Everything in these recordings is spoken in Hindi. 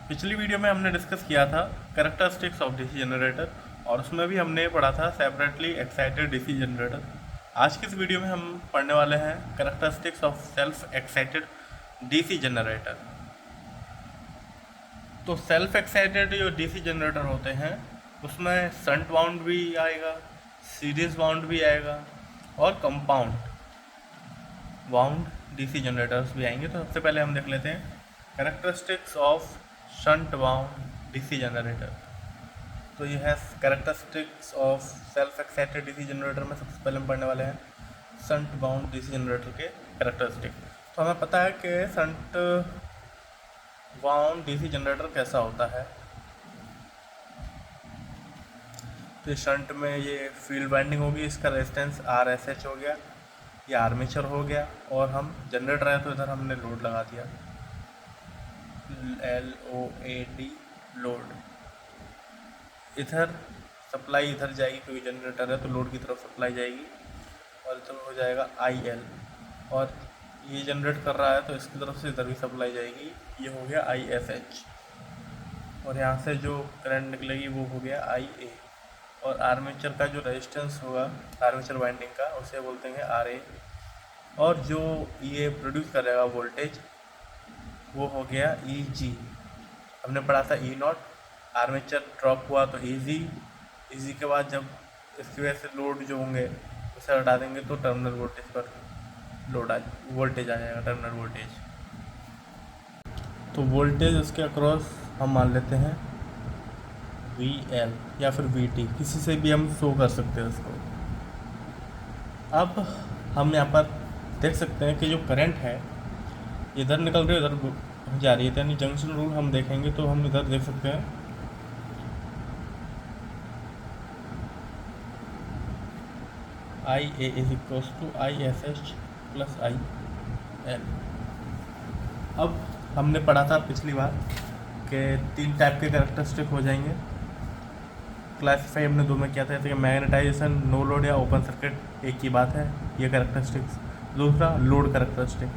पिछली वीडियो में हमने डिस्कस किया था कैरेक्टरिस्टिक्स ऑफ डीसी जनरेटर और उसमें भी हमने पढ़ा था सेपरेटली एक्साइटेड डीसी जनरेटर। आज की इस वीडियो में हम पढ़ने वाले हैं characteristics of self excited DC generator. तो सेल्फ एक्साइटेड जो डीसी जनरेटर होते हैं उसमें शंट वाउंड भी आएगा, सीरीज वाउंड भी आएगा और कंपाउंड वाउंड डीसी जनरेटर्स भी आएंगे। तो सबसे पहले हम देख लेते हैं characteristics of shunt wound DC generator. तो ये है characteristics of self excited DC generator में सबसे पहले हम पढ़ने वाले हैं शंट वाउंड डीसी जनरेटर के कैरेक्टरिस्टिक। तो हमें पता है कि शंट वाउंड डीसी जनरेटर कैसा होता है। तो शंट में ये फील्ड वाइंडिंग होगी, इसका रेजिस्टेंस RSH हो गया, ये आर्मेचर हो गया और हम जनरेटर है तो इधर हमने लोड लगा दिया, LOAD लोड। इधर सप्लाई इधर जाएगी क्योंकि जनरेटर है तो लोड की तरफ सप्लाई जाएगी और इधर हो जाएगा IL और ये जनरेट कर रहा है तो इसकी तरफ से इधर भी सप्लाई जाएगी, ये हो गया ISH और यहाँ से जो करंट निकलेगी वो हो गया IA और आर्मेचर का जो रेजिस्टेंस होगा आर्मेचर वाइंडिंग का उसे बोलते हैं RA और जो ये प्रोड्यूस करेगा वोल्टेज वो हो गया EG। हमने पढ़ा था E0, आर्मेचर ड्रॉप हुआ तो EG के बाद जब इसकी वजह से लोड जो होंगे उसे हटा देंगे तो टर्मिनल वोल्टेज पर वोल्टेज आ जाएगा, टर्मिनल वोल्टेज। तो वोल्टेज उसके अक्रॉस हम मान लेते हैं VL या फिर VT, किसी से भी हम शो कर सकते हैं उसको। अब हम यहाँ पर देख सकते हैं कि जो करंट है इधर निकल रही है उधर जा रही है, यानी जंक्शन रूल हम देखेंगे तो हम इधर देख सकते हैं IA is equals to ISH plus IL। अब हमने पढ़ा था पिछली बार कि 3 टाइप के कैरेक्टरिस्टिक हो जाएंगे। क्लासीफाई हमने 2 में किया था, जैसे कि मैग्नेटाइजेशन, नो लोड या ओपन सर्किट एक ही बात है, ये कैरेक्टरिस्टिक्स। दूसरा लोड कैरेक्टरिस्टिक।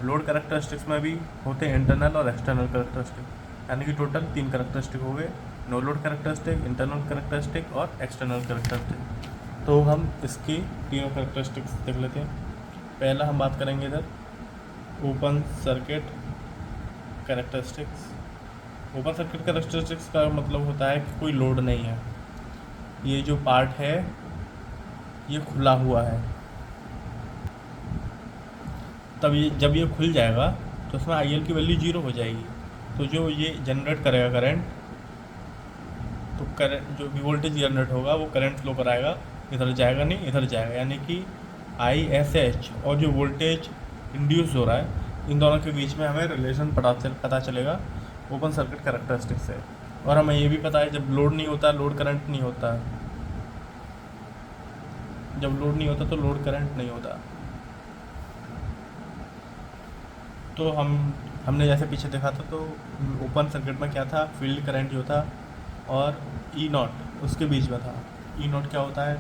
लोड कैरेक्टरिस्टिक्स में भी होते हैं इंटरनल और एक्सटर्नल कैरेक्टरिस्टिक, यानी कि टोटल 3 कैरेक्टरिस्टिक हो गए, no load characteristic, internal characteristic और एक्सटर्नल कैरेक्टरिस्टिक। तो हम इसकी तीनों कैरेक्टरिस्टिक्स देख लेते हैं। पहला हम बात करेंगे इधर open circuit characteristics. Open circuit characteristics का मतलब होता है कि कोई लोड नहीं है, ये जो पार्ट है ये खुला हुआ है। तब ये जब ये खुल जाएगा तो उसमें IL की वैल्यू 0 हो जाएगी। तो जो ये जनरेट करेगा करंट, तो करंट जो भी वोल्टेज जनरेट होगा वो करंट फ्लो कराएगा, इधर जाएगा नहीं इधर जाएगा, यानी कि ISH और जो वोल्टेज इंड्यूस हो रहा है इन दोनों के बीच में हमें रिलेशन पता चलेगा ओपन सर्किट कैरेक्टरिस्टिक से। और हमें ये भी पता है जब लोड नहीं होता लोड करंट नहीं होता, जब लोड नहीं होता तो लोड करंट नहीं होता। तो हमने जैसे पीछे देखा था तो ओपन सर्किट में क्या था, फील्ड करंट जो था और E0 उसके बीच में था। E0 क्या होता है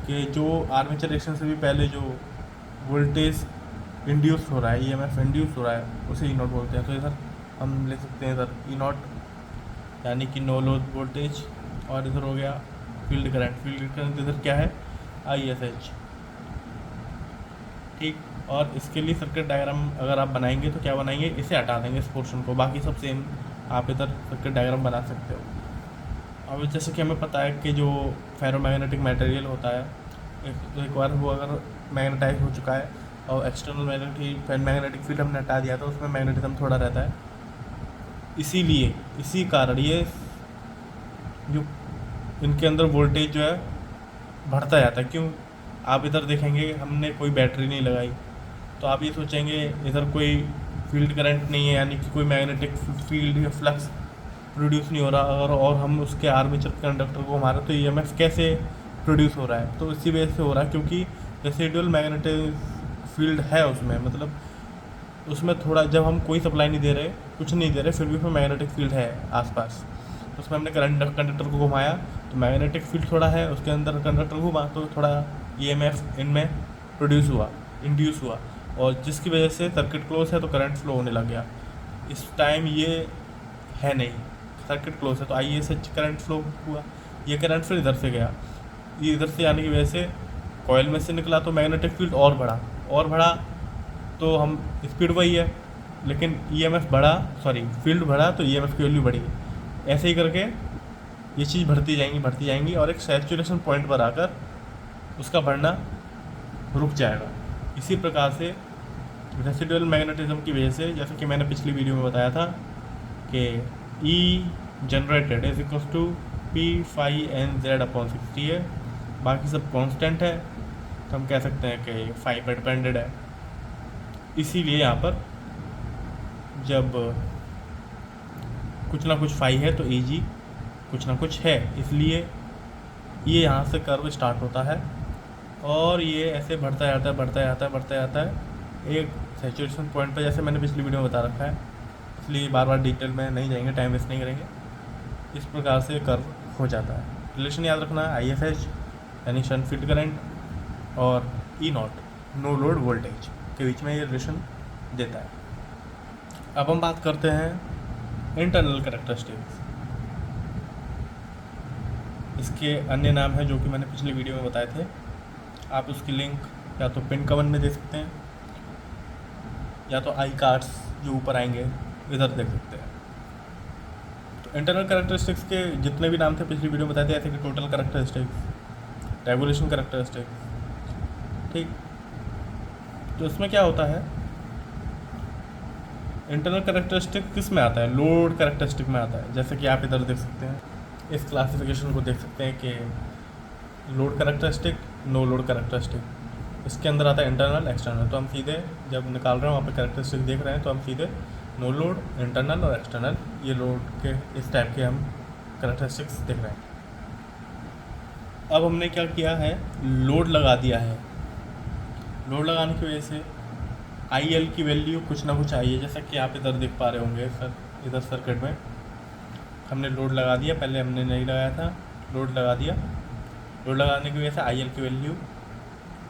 कि जो आर्मेचर रिएक्शन से भी पहले जो वोल्टेज इंड्यूस हो रहा है, EMF इंड्यूस हो रहा है, उसे E0 बोलते हैं। तो इधर हम ले सकते हैं इधर E0 यानी कि नो लोड वोल्टेज और इधर हो गया फील्ड करंट। फील्ड करंट इधर क्या है ISH, ठीक। और इसके लिए सर्किट डायग्राम अगर आप बनाएंगे तो क्या बनाएंगे, इसे हटा देंगे इस पोर्शन को, बाकी सब सेम आप इधर सर्किट डायग्राम बना सकते हो। अब जैसे कि हमें पता है कि जो फेरोमैग्नेटिक मटेरियल होता है एक बार वो अगर मैग्नेटाइज हो चुका है और एक्सटर्नल मैग्नेटिक फील्ड हमने हटा दिया तो उसमें मैग्नेटिज्म थोड़ा रहता है, इसीलिए इसी कारण ये जो इनके अंदर वोल्टेज जो है बढ़ता जाता है। क्यों, आप इधर देखेंगे हमने कोई बैटरी नहीं लगाई तो आप ये सोचेंगे इधर कोई फील्ड करंट नहीं है, यानी कि कोई मैग्नेटिक फील्ड या फ्लक्स प्रोड्यूस नहीं हो रहा, और हम उसके आर्मेचर कंडक्टर को घुमा रहे तो EMF कैसे प्रोड्यूस हो रहा है, तो इसी वजह से हो रहा है क्योंकि रेसिडुअल मैग्नेटिक फील्ड है उसमें, मतलब उसमें थोड़ा, जब हम कोई सप्लाई नहीं दे रहे कुछ नहीं दे रहे फिर भी उसमें मैग्नेटिक फील्ड है आसपास, तो उसमें हमने कंडक्टर को घुमाया तो मैग्नेटिक फील्ड थोड़ा है, उसके अंदर कंडक्टर घुमा तो थोड़ा EMF इनमें इंड्यूस हुआ और जिसकी वजह से सर्किट क्लोज है तो करंट फ्लो होने लग गया। इस टाइम ये है नहीं, सर्किट क्लोज है, तो आई से करंट फ्लो हुआ, ये करंट फिर इधर से गया, ये इधर से आने की वजह से कॉयल में से निकला, तो मैग्नेटिक फील्ड और बढ़ा, तो हम स्पीड वही है लेकिन ईएमएफ बढ़ा, सॉरी फील्ड बढ़ा तो ईएमएफ की वैल्यू बढ़ी। ऐसे ही करके ये चीज़ बढ़ती जाएंगी और एक सैचुरेशन पॉइंट पर आकर उसका बढ़ना रुक जाएगा। इसी प्रकार से रेसिडुअल मैग्नेटिज्म की वजह से, जैसे कि मैंने पिछली वीडियो में बताया था कि E generated is equal to P/N/Z/60 है, बाकी सब कांस्टेंट है, तो हम कह सकते हैं कि फाई पर डिपेंडेड है। इसीलिए यहाँ पर जब कुछ ना कुछ फाई है तो Eg कुछ ना कुछ है, इसलिए ये यहाँ से कर्व स्टार्ट होता है और ये ऐसे बढ़ता जाता है एक सैचुरेशन पॉइंट पर, जैसे मैंने पिछली वीडियो में बता रखा है, इसलिए बार बार डिटेल में नहीं जाएंगे, टाइम वेस्ट नहीं करेंगे। इस प्रकार से कर्व हो जाता है। रिलेशन याद रखना है, IFH यानी शंट फील्ड करंट और E0 नो लोड वोल्टेज के बीच में ये रिलेशन देता है। अब हम बात करते हैं इंटरनल कैरेक्टरिस्टिक्स। इसके अन्य नाम है जो कि मैंने पिछली वीडियो में बताए थे, आप उसकी लिंक या तो पिन कमेंट में दे सकते हैं या तो आई कार्ड्स जो ऊपर आएंगे इधर देख सकते हैं। तो इंटरनल कैरेक्टरिस्टिक्स के जितने भी नाम थे पिछली वीडियो में बताए थे, ऐसे कि टोटल कैरेक्टरिस्टिक्स, रेगुलेशन कैरेक्टरिस्टिक्स, ठीक। तो इसमें क्या होता है, इंटरनल कैरेक्टरिस्टिक किस में आता है, लोड कैरेक्टरिस्टिक में आता है। जैसे कि आप इधर देख सकते हैं, इस क्लासिफिकेशन को देख सकते हैं कि load characteristic, no load characteristic, इसके अंदर आता है इंटरनल एक्सटर्नल। तो हम सीधे जब निकाल रहे हैं वहाँ पे कैरेक्टरिस्टिक देख रहे हैं तो हम सीधे नो लोड, इंटरनल और एक्सटर्नल, ये लोड के इस टाइप के हम कैरेक्टरिस्टिक्स देख रहे हैं। अब हमने क्या किया है, लोड लगा दिया है। लोड लगाने की वजह से IL की वैल्यू कुछ ना कुछ आई है, जैसा कि आप इधर देख पा रहे होंगे सर, इधर सर्किट में हमने लोड लगा दिया, पहले हमने नहीं लगाया था, लोड लगा दिया। लोड लगाने की वजह से IL की वैल्यू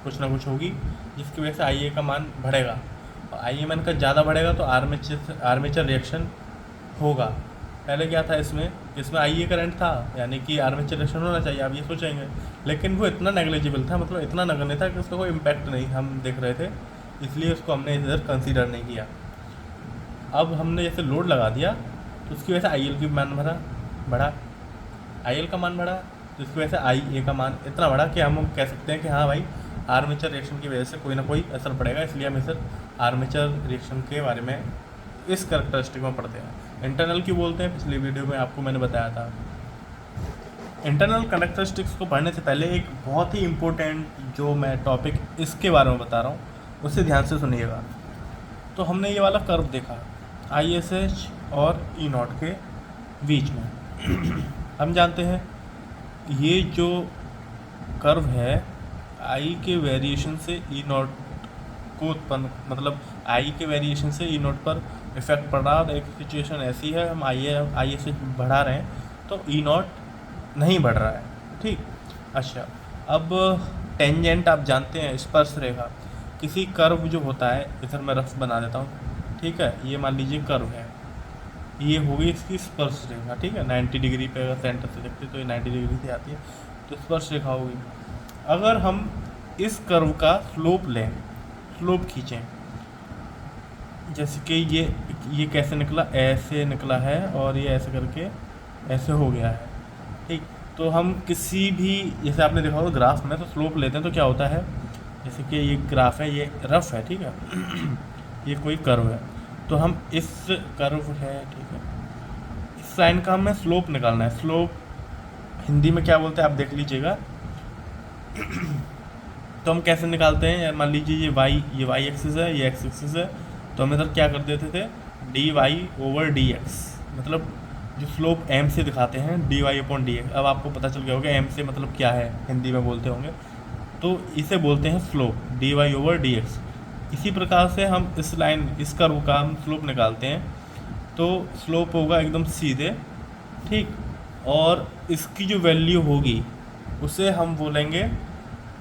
कुछ ना कुछ होगी, जिसकी वजह से IA का मान बढ़ेगा, और IA मान का ज़्यादा बढ़ेगा तो आर्मेचर रिएक्शन होगा। पहले क्या था, इसमें IA करंट था, यानी कि आर्मेचर रिएक्शन होना चाहिए, आप ये सोचेंगे, लेकिन वो इतना नेग्लिजिबल था, मतलब इतना नगण्य था कि उसका कोई इम्पैक्ट नहीं हम देख रहे थे, इसलिए उसको हमने इधर कंसीडर नहीं किया। अब हमने जैसे लोड लगा दिया तो उसकी वजह से IL की मान बढ़ा, IL का मान बढ़ा, तो इसकी वजह से IA का मान इतना बढ़ा कि हम कह सकते हैं कि हाँ भाई आर्मेचर रिएक्शन की वजह से कोई ना कोई असर पड़ेगा, इसलिए हम इस आर्मेचर रिएक्शन के बारे में इस कैरेक्टरिस्टिक में पढ़ते हैं। इंटरनल की बोलते हैं, पिछली वीडियो में आपको मैंने बताया था। इंटरनल कैरेक्टरिस्टिक्स को पढ़ने से पहले एक बहुत ही इम्पोर्टेंट जो मैं टॉपिक इसके बारे में बता रहा हूँ उससे ध्यान से सुनिएगा। तो हमने ये वाला कर्व देखा ISH और E0 के बीच में। हम जानते हैं ये जो कर्व है I के वेरिएशन से E0 को उत्पन्न, मतलब I के वेरिएशन से E0 पर इफेक्ट पड़ रहा है। एक सिचुएशन ऐसी है, हम ISH बढ़ा रहे हैं तो E0 नहीं बढ़ रहा है, ठीक। अच्छा, अब टेंजेंट आप जानते हैं, स्पर्श रेखा, किसी कर्व जो होता है, इधर मैं रफ बना देता हूँ, ठीक है। ये मान लीजिए कर्व है, ये होगी इसकी स्पर्श रेखा, ठीक है। 90 डिग्री पे अगर सेंटर से देखते तो ये 90 डिग्री से आती है, तो स्पर्श रेखा होगी। अगर हम इस कर्व का स्लोप लें, स्लोप खींचें, जैसे कि ये कैसे निकला, ऐसे निकला है और ये ऐसे करके ऐसे हो गया है, ठीक। तो हम किसी भी, जैसे आपने देखा होगा ग्राफ में, तो स्लोप लेते हैं तो क्या होता है, जैसे कि ये ग्राफ है, ये रफ है, ठीक है। ये कोई कर्व है, तो हम इस कर्व है, ठीक है, इस लाइन का हमें स्लोप निकालना है। स्लोप हिंदी में क्या बोलते हैं आप देख लीजिएगा। तो हम कैसे निकालते हैं, मान लीजिए ये y एक्सिस है, ये x एक्सिस है, तो हम इधर क्या कर देते थे, dy/dx, मतलब जो स्लोप m से दिखाते हैं dy/dx। अब आपको पता चल गया होगा m से मतलब क्या है, हिंदी में बोलते होंगे, तो इसे बोलते हैं स्लोप, dy/dx। इसी प्रकार से हम इस लाइन, इस कर्व का हम स्लोप निकालते हैं, तो स्लोप होगा एकदम सीधे, ठीक। और इसकी जो वैल्यू होगी उसे हम बोलेंगे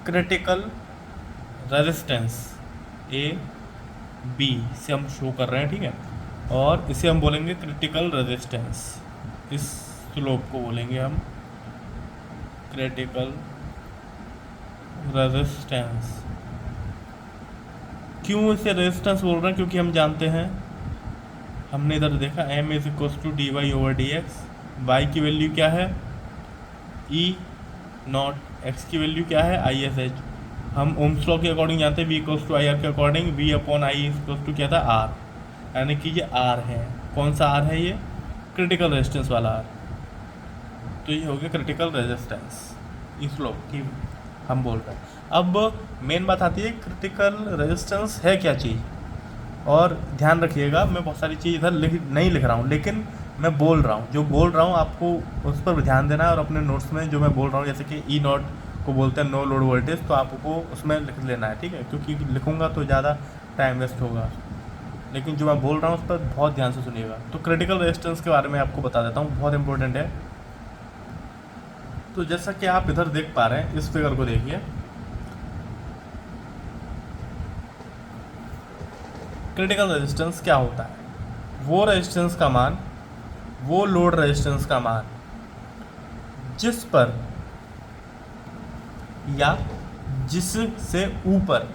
क्रिटिकल रेजिस्टेंस, AB से हम शो कर रहे हैं, ठीक है। और इसे हम बोलेंगे क्रिटिकल रेजिस्टेंस। इस स्लोप को बोलेंगे हम क्रिटिकल रेजिस्टेंस। क्यों इसे रेजिस्टेंस बोल रहे हैं? क्योंकि हम जानते हैं, हमने इधर देखा m is equal to D Y over D X. Y की वैल्यू क्या है? E naught. एक्स की वैल्यू क्या है? I S H. हम ओम्स लॉ के अकॉर्डिंग जानते हैं v equals to I R के according v upon I equals to क्या था? आर। यानी कि ये आर है। कौन सा आर है? ये क्रिटिकल रेजिस्टेंस वाला आर। तो ये हो गया क्रिटिकल रेजिस्टेंस इस लॉ की हम बोल रहे हैं। अब मेन बात आती है क्रिटिकल रेजिस्टेंस है क्या चीज़। और ध्यान रखिएगा, मैं बहुत सारी चीज़ इधर नहीं लिख रहा हूँ, लेकिन मैं बोल रहा हूँ, जो बोल रहा हूँ आपको उस पर ध्यान देना है। और अपने नोट्स में जो मैं बोल रहा हूँ, जैसे कि ई नॉट को बोलते हैं नो लोड वोल्टेज, तो आपको उसमें लिख लेना है, ठीक है? क्योंकि लिखूँगा तो ज़्यादा टाइम वेस्ट होगा, लेकिन जो मैं बोल रहा हूँ उस पर बहुत ध्यान से सुनिएगा। तो क्रिटिकल रेजिस्टेंस के बारे में आपको बता देता हूँ, बहुत इंपॉर्टेंट है। तो जैसा कि आप इधर देख पा रहे हैं, इस फिगर को देखिए, क्रिटिकल रेजिस्टेंस क्या होता है? वो रेजिस्टेंस का मान, वो लोड रेजिस्टेंस का मान जिस पर या जिससे ऊपर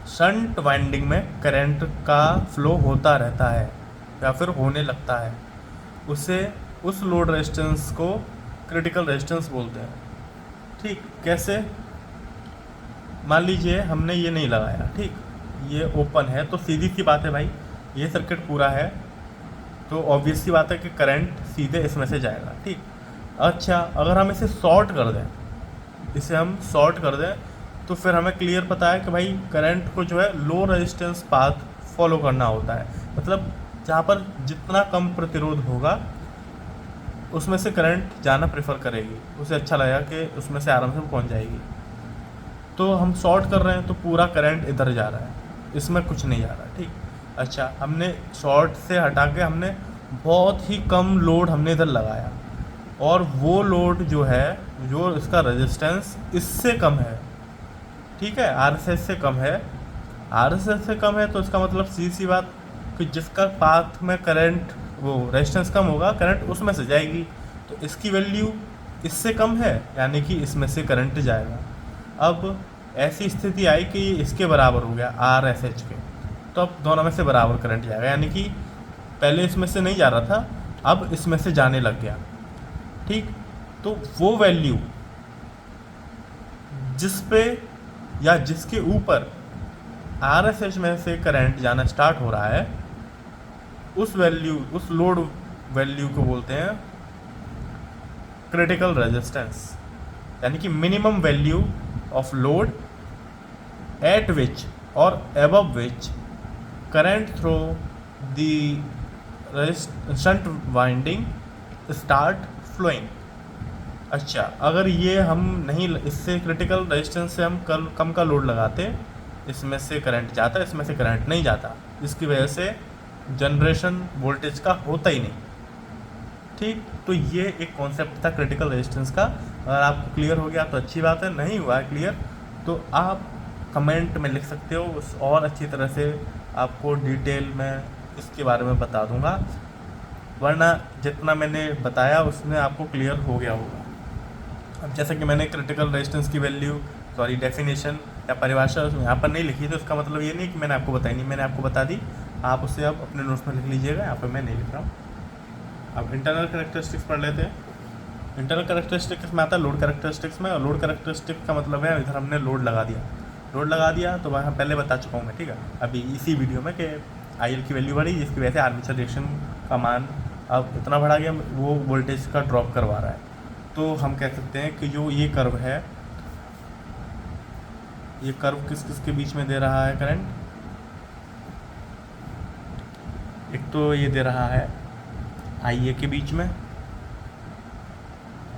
शंट वाइंडिंग में करंट का फ्लो होता रहता है या फिर होने लगता है, उसे, उस लोड रेजिस्टेंस को क्रिटिकल रेजिस्टेंस बोलते हैं। ठीक, कैसे? मान लीजिए हमने ये नहीं लगाया, ठीक, ये ओपन है, तो सीधी सी बात है भाई, ये सर्किट पूरा है, तो ऑब्वियस सी बात है कि करंट सीधे इसमें से जाएगा, ठीक। अच्छा, अगर हम इसे शॉर्ट कर दें, इसे हम शॉर्ट कर दें, तो फिर हमें क्लियर पता है कि भाई करंट को जो है लो रेजिस्टेंस पाथ फॉलो करना होता है। मतलब जहाँ पर जितना कम प्रतिरोध होगा उसमें से करंट जाना प्रेफर करेगी, उसे अच्छा लगेगा कि उसमें से आराम से पहुँच जाएगी। तो हम शॉर्ट कर रहे हैं तो पूरा करंट इधर जा रहा है, इसमें कुछ नहीं जा रहा, ठीक। अच्छा, हमने शॉर्ट से हटा के हमने बहुत ही कम लोड हमने इधर लगाया, और वो लोड जो है, जो इसका रेजिस्टेंस इससे कम है, ठीक है, आरएसएस से कम है। आरएसएस से कम है तो इसका मतलब सीधी सी बात कि जिसका पाथ में करंट, वो रेजिस्टेंस कम होगा, करंट उसमें से जाएगी। तो इसकी वैल्यू इससे कम है, यानी कि इसमें से करंट जाएगा। अब ऐसी स्थिति आई कि इसके बराबर हो गया आर एस एच के, तो अब दोनों में से बराबर करंट जाएगा, यानी कि पहले इसमें से नहीं जा रहा था, अब इसमें से जाने लग गया, ठीक। तो वो वैल्यू जिस पे या जिसके ऊपर आर एस एच में से करंट जाना स्टार्ट हो रहा है, उस वैल्यू, उस लोड वैल्यू को बोलते हैं क्रिटिकल रेजिस्टेंस, यानी कि minimum value of load at विच और above which current through the shunt winding start flowing। अच्छा, अगर ये हम नहीं, इससे क्रिटिकल रेजिस्टेंस से हम कम का लोड लगाते, इसमें से करंट जाता, इसमें से करंट नहीं जाता, इसकी वजह से जनरेशन वोल्टेज का होता ही नहीं, ठीक। तो ये एक कॉन्सेप्ट था क्रिटिकल रेजिस्टेंस का। अगर आपको क्लियर हो गया तो अच्छी बात है, नहीं हुआ है क्लियर तो आप कमेंट में लिख सकते हो, उस और अच्छी तरह से आपको डिटेल में इसके बारे में बता दूंगा, वरना जितना मैंने बताया उसमें आपको क्लियर हो गया होगा। अब जैसा कि मैंने क्रिटिकल रेजिस्टेंस की वैल्यू, सॉरी, डेफिनेशन या परिभाषा उसमें यहाँ पर नहीं लिखी, तो इसका मतलब ये नहीं कि मैंने आपको बताई नहीं, मैंने आपको बता दी, आप उसे अब अपने नोट्स में लिख लीजिएगा, यहाँ पर मैं नहीं लिख रहा हूँ। अब इंटरनल कैरेक्टरिस्टिक्स पढ़ लेते हैं। इंटरनल कैरेक्टरिस्टिक्स में आता है लोड कैरेक्टरिस्टिक्स में, और लोड कैरेक्टरिस्टिक्स का मतलब है इधर हमने लोड लगा दिया, तो वहाँ पहले बता चुका हूँ मैं, ठीक है, अभी इसी वीडियो में कि आई एल की वैल्यू बढ़ी, जिसकी वजह से आर्मेचर रिएक्शन का मान अब इतना बढ़ा गया, वो वोल्टेज का ड्रॉप करवा रहा है। तो हम कह सकते हैं कि जो ये कर्व है, ये कर्व किस किस के बीच में दे रहा है करंट? एक तो ये दे रहा है आई ए के बीच में,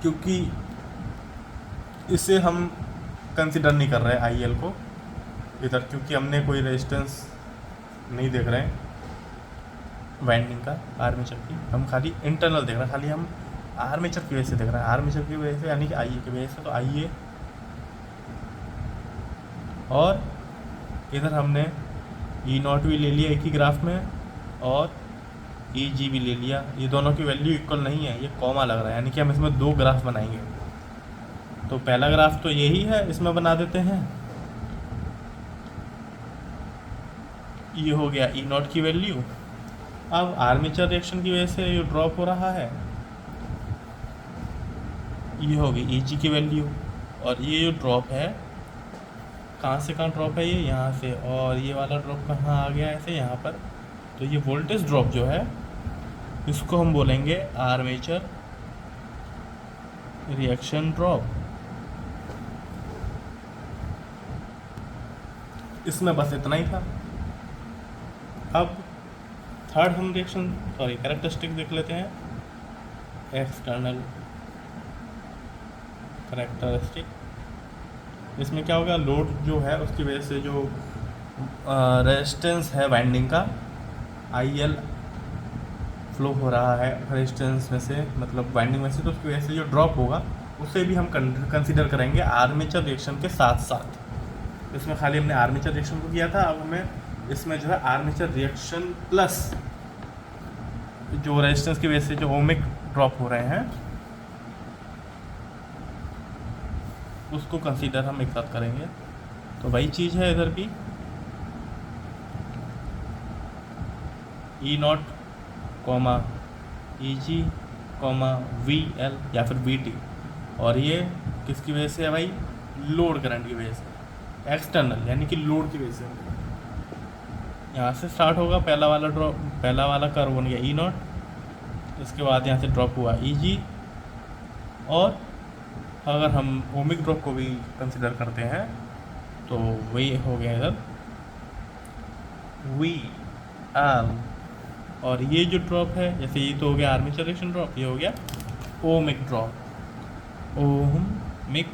क्योंकि इसे हम कंसिडर नहीं कर रहे आई एल को इधर, क्योंकि हमने कोई रेजिस्टेंस नहीं देख रहे हैं वाइंडिंग का आर्मेचर की, हम खाली इंटरनल देख रहे हैं, खाली हम आर्मेचर की वजह से देख रहे हैं, आर्मेचर की वजह से, यानी कि आई ए की वजह से। तो आई ए, और इधर हमने ई नॉट भी ले लिया एक ही ग्राफ में, और ई जी भी ले लिया। ये दोनों की वैल्यू इक्वल नहीं है, ये कॉमा लग रहा है, यानी कि हम इसमें दो ग्राफ बनाएंगे। तो पहला ग्राफ तो यही है, इसमें बना देते हैं। ये हो गया ई नॉट की वैल्यू। अब आर्मेचर रिएक्शन की वजह से ये ड्रॉप हो रहा है, ये होगी ई जी की वैल्यू। और ये जो ड्रॉप है, कहाँ से कहाँ ड्रॉप है, ये यहाँ से, और ये वाला ड्रॉप कहाँ आ गया ऐसे यहाँ पर। तो ये वोल्टेज ड्रॉप जो है, इसको हम बोलेंगे आर्मेचर रिएक्शन ड्रॉप। इसमें बस इतना ही था। अब थर्ड हम कैरेक्टरिस्टिक देख लेते हैं, एक्सटर्नल कैरेक्टरिस्टिक। इसमें क्या होगा, लोड जो है उसकी वजह से जो रेजिस्टेंस है वाइंडिंग का, आई एल फ्लो हो रहा है रेजिस्टेंस में से, मतलब वाइंडिंग में से, तो उसकी वजह से जो ड्रॉप होगा उसे भी हम कंसीडर करेंगे आर्मेचर रिएक्शन के साथ साथ। इसमें खाली हमने आर्मेचर रिएक्शन को किया था, अब हमें इसमें जो है आर्मेचर रिएक्शन प्लस जो रेजिस्टेंस की वजह से जो ओमिक ड्रॉप हो रहे हैं उसको कंसीडर हम एक साथ करेंगे। तो वही चीज़ है इधर भी, E naught comma E G comma V L या फिर वी टी। और ये किसकी वजह से है भाई, लोड करंट की वजह से, एक्सटर्नल यानी कि लोड की वजह से। यहाँ से स्टार्ट होगा पहला वाला ड्रॉप, पहला वाला कर्व बन गया ई नॉट, इसके बाद यहाँ से ड्रॉप हुआ ई जी, और अगर हम ओमिक ड्रॉप को भी कंसिडर करते हैं तो वही हो गया इधर वी एल। और ये जो ड्रॉप है, जैसे ये तो हो गया आर्मेचर रिएक्शन ड्रॉप, ये हो गया ओमिक ड्रॉप, ओमिक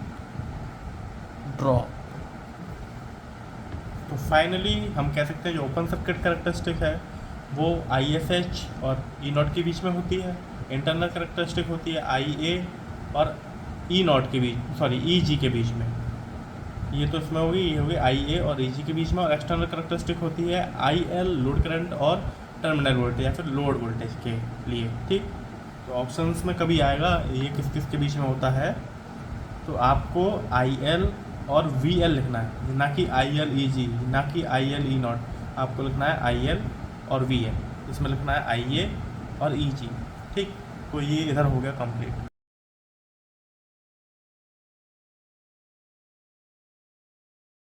ड्रॉप। तो फाइनली हम कह सकते हैं जो ओपन सर्किट कैरेक्टरिस्टिक है वो आई एस एच और ई नॉट के बीच में होती है, इंटरनल कैरेक्टरिस्टिक होती है आई ए और ई नॉट के बीच, सॉरी ई जी के बीच में। ये तो इसमें होगी, ये होगी आई ए और ई जी के बीच में। और एक्सटर्नल कैरेक्टरिस्टिक होती है आई एल लोड करंट और टर्मिनल वोल्टेज या फिर लोड वोल्टेज के लिए, ठीक। तो ऑप्शंस में कभी आएगा ये किस किस के बीच में होता है, तो आपको आई एल और वी एल लिखना है, ना कि आई एल ई जी, ना कि आई एल ई नॉट। आपको लिखना है आई एल और वी एल, इसमें लिखना है आई ए और ई जी, ठीक। तो ये इधर हो गया कंप्लीट।